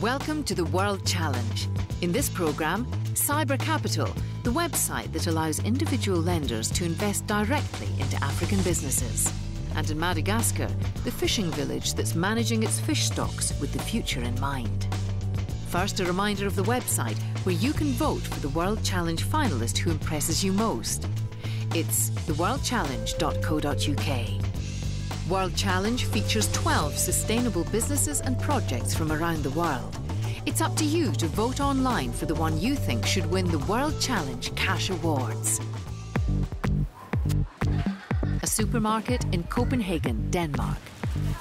Welcome to the World Challenge. In this programme, Cyber Capital, the website that allows individual lenders to invest directly into African businesses. And in Madagascar, the fishing village that's managing its fish stocks with the future in mind. First, a reminder of the website where you can vote for the World Challenge finalist who impresses you most. It's theworldchallenge.co.uk. World Challenge features 12 sustainable businesses and projects from around the world. It's up to you to vote online for the one you think should win the World Challenge Cash Awards. A supermarket in Copenhagen, Denmark.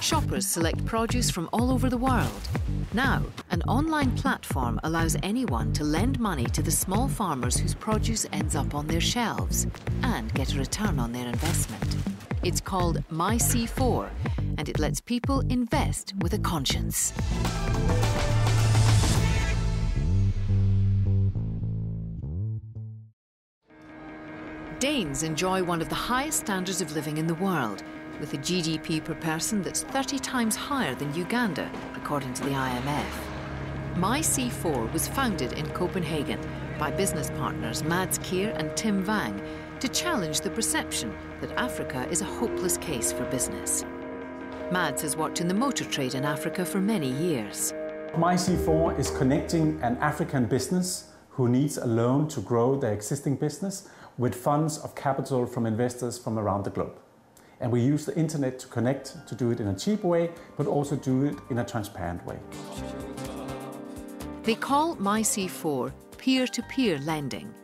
Shoppers select produce from all over the world. Now, an online platform allows anyone to lend money to the small farmers whose produce ends up on their shelves and get a return on their investment. It's called MYC4, and it lets people invest with a conscience. Danes enjoy one of the highest standards of living in the world, with a GDP per person that's 30 times higher than Uganda, according to the IMF. MYC4 was founded in Copenhagen by business partners Mads Kier and Tim Wang to challenge the perception that Africa is a hopeless case for business. Mads has worked in the motor trade in Africa for many years. MYC4 is connecting an African business who needs a loan to grow their existing business with funds of capital from investors from around the globe. And we use the internet to connect, to do it in a cheap way, but also do it in a transparent way. They call MYC4 peer-to-peer lending.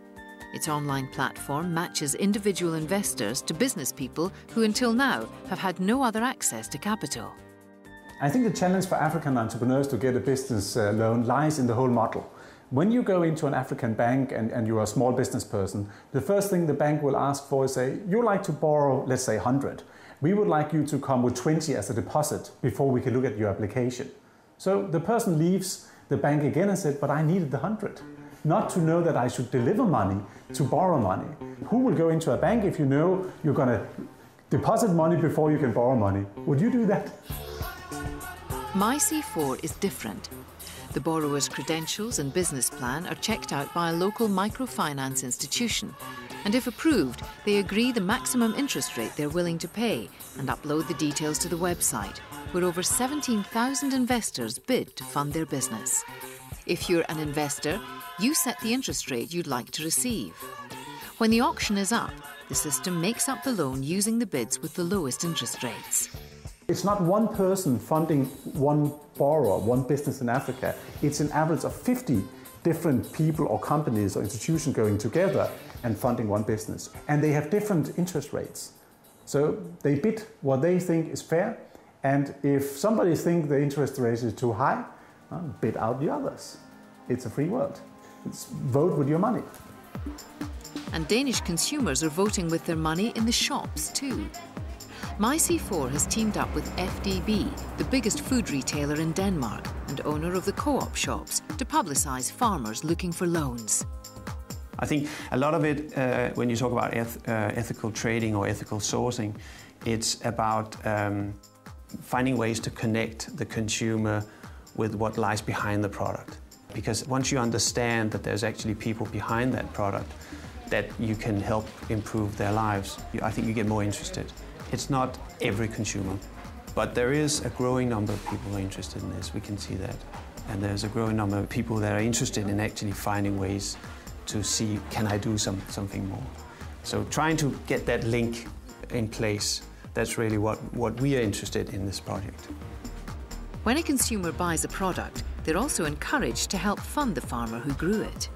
Its online platform matches individual investors to business people who until now have had no other access to capital. I think the challenge for African entrepreneurs to get a business loan lies in the whole model. When you go into an African bank and you're a small business person, the first thing the bank will ask for is, say, you like to borrow, let's say 100. We would like you to come with 20 as a deposit before we can look at your application. So the person leaves the bank again and said, but I needed the 100. Not to know that I should deliver money to borrow money. Who will go into a bank if you know you're going to deposit money before you can borrow money? Would you do that? MYC4 is different. The borrower's credentials and business plan are checked out by a local microfinance institution, and if approved, they agree the maximum interest rate they're willing to pay and upload the details to the website, where over 17,000 investors bid to fund their business. If you're an investor, you set the interest rate you'd like to receive. When the auction is up, the system makes up the loan using the bids with the lowest interest rates. It's not one person funding one borrower, one business in Africa. It's an average of 50 different people or companies or institutions going together and funding one business. And they have different interest rates. So they bid what they think is fair. And if somebody thinks the interest rate is too high, bid out the others. It's a free world. It's vote with your money. And Danish consumers are voting with their money in the shops too. MYC4 has teamed up with FDB, the biggest food retailer in Denmark and owner of the co-op shops, to publicise farmers looking for loans. I think a lot of it, when you talk about ethical trading or ethical sourcing, it's about finding ways to connect the consumer with what lies behind the product. Because once you understand that there's actually people behind that product, that you can help improve their lives, I think you get more interested. It's not every consumer, but there is a growing number of people who are interested in this. We can see that. And there's a growing number of people that are interested in actually finding ways to see, can I do something more? So trying to get that link in place, that's really what we are interested in this project. When a consumer buys a product, they're also encouraged to help fund the farmer who grew it.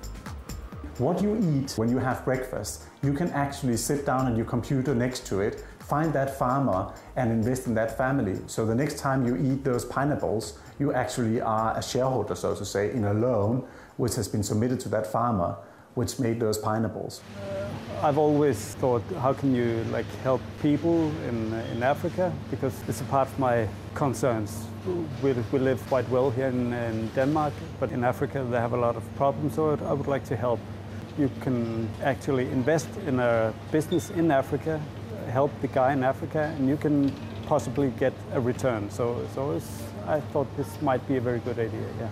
What you eat when you have breakfast, you can actually sit down on your computer next to it, find that farmer and invest in that family. So the next time you eat those pineapples, you actually are a shareholder, so to say, in a loan which has been submitted to that farmer, which made those pineapples. I've always thought, how can you help people in Africa? Because it's a part of my concerns. We live quite well here in Denmark, but in Africa they have a lot of problems, so I would like to help. You can actually invest in a business in Africa, help the guy in Africa, and you can possibly get a return. So I thought this might be a very good idea, yeah.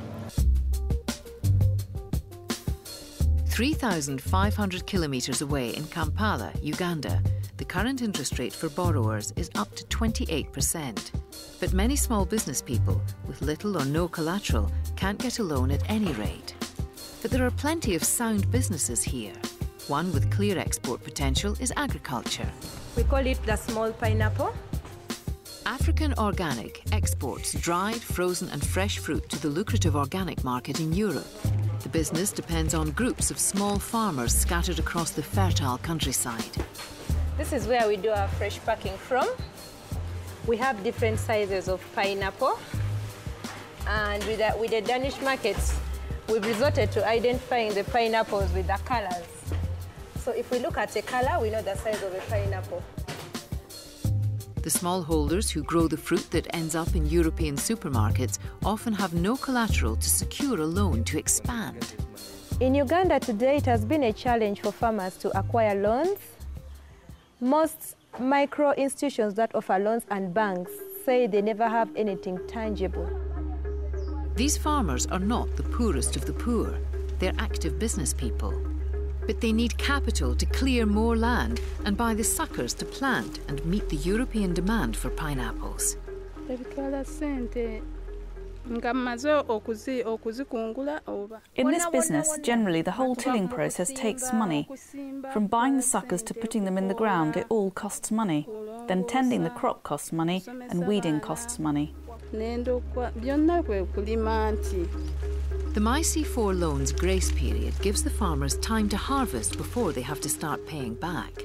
3,500 kilometres away in Kampala, Uganda, the current interest rate for borrowers is up to 28%. But many small business people with little or no collateral can't get a loan at any rate. But there are plenty of sound businesses here. One with clear export potential is agriculture. We call it the small pineapple. African Organic exports dried, frozen and fresh fruit to the lucrative organic market in Europe. The business depends on groups of small farmers scattered across the fertile countryside. This is where we do our fresh packing from. We have different sizes of pineapple, and with the Danish markets, we've resorted to identifying the pineapples with the colors. So if we look at the color, we know the size of a pineapple. The smallholders who grow the fruit that ends up in European supermarkets often have no collateral to secure a loan to expand. In Uganda today, it has been a challenge for farmers to acquire loans. Most micro institutions that offer loans and banks say they never have anything tangible. These farmers are not the poorest of the poor. They're active business people. But they need capital to clear more land and buy the suckers to plant and meet the European demand for pineapples. In this business, generally the whole tilling process takes money. From buying the suckers to putting them in the ground, it all costs money. Then tending the crop costs money and weeding costs money. The MYC4 loan's grace period gives the farmers time to harvest before they have to start paying back.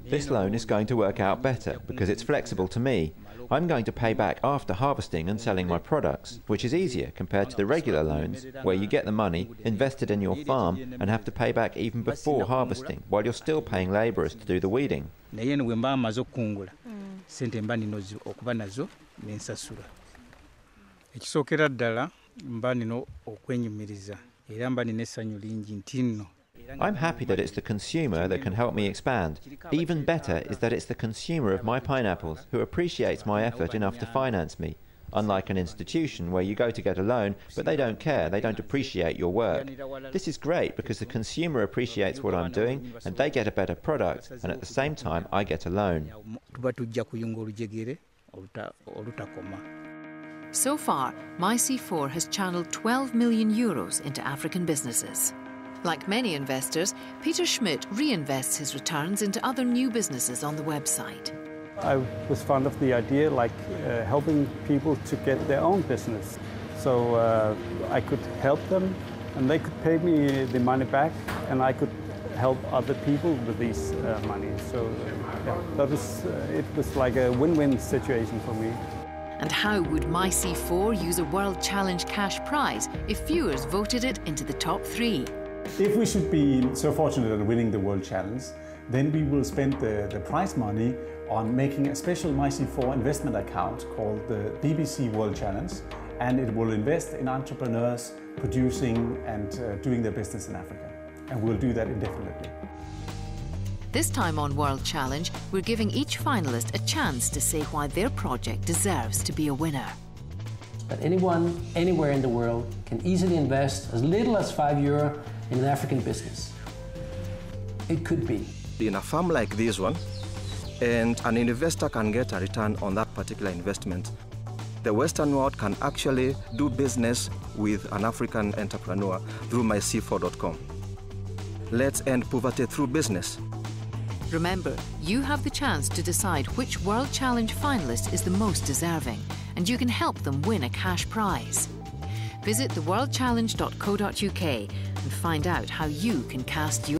This loan is going to work out better because it's flexible to me. I'm going to pay back after harvesting and selling my products, which is easier compared to the regular loans where you get the money invested in your farm and have to pay back even before harvesting while you're still paying labourers to do the weeding. I'm happy that it's the consumer that can help me expand. Even better is that it's the consumer of my pineapples who appreciates my effort enough to finance me. Unlike an institution where you go to get a loan, but they don't care, they don't appreciate your work. This is great because the consumer appreciates what I'm doing and they get a better product, and at the same time I get a loan. So far, MYC4 has channeled 12 million euros into African businesses. Like many investors, Peter Schmidt reinvests his returns into other new businesses on the website. I was fond of the idea, helping people to get their own business. So I could help them, and they could pay me the money back, and I could help other people with this money. So it was like a win-win situation for me. And how would MYC4 use a World Challenge cash prize if viewers voted it into the top 3? If we should be so fortunate at winning the World Challenge, then we will spend the prize money on making a special MYC4 investment account called the BBC World Challenge, and it will invest in entrepreneurs producing and doing their business in Africa. And we'll do that indefinitely. This time on World Challenge, we're giving each finalist a chance to say why their project deserves to be a winner. But anyone, anywhere in the world, can easily invest as little as €5 in an African business. It could be. In a farm like this one, and an investor can get a return on that particular investment. The Western world can actually do business with an African entrepreneur through MYC4.com. Let's end poverty through business. Remember, you have the chance to decide which World Challenge finalist is the most deserving, and you can help them win a cash prize. Visit theworldchallenge.co.uk and find out how you can cast your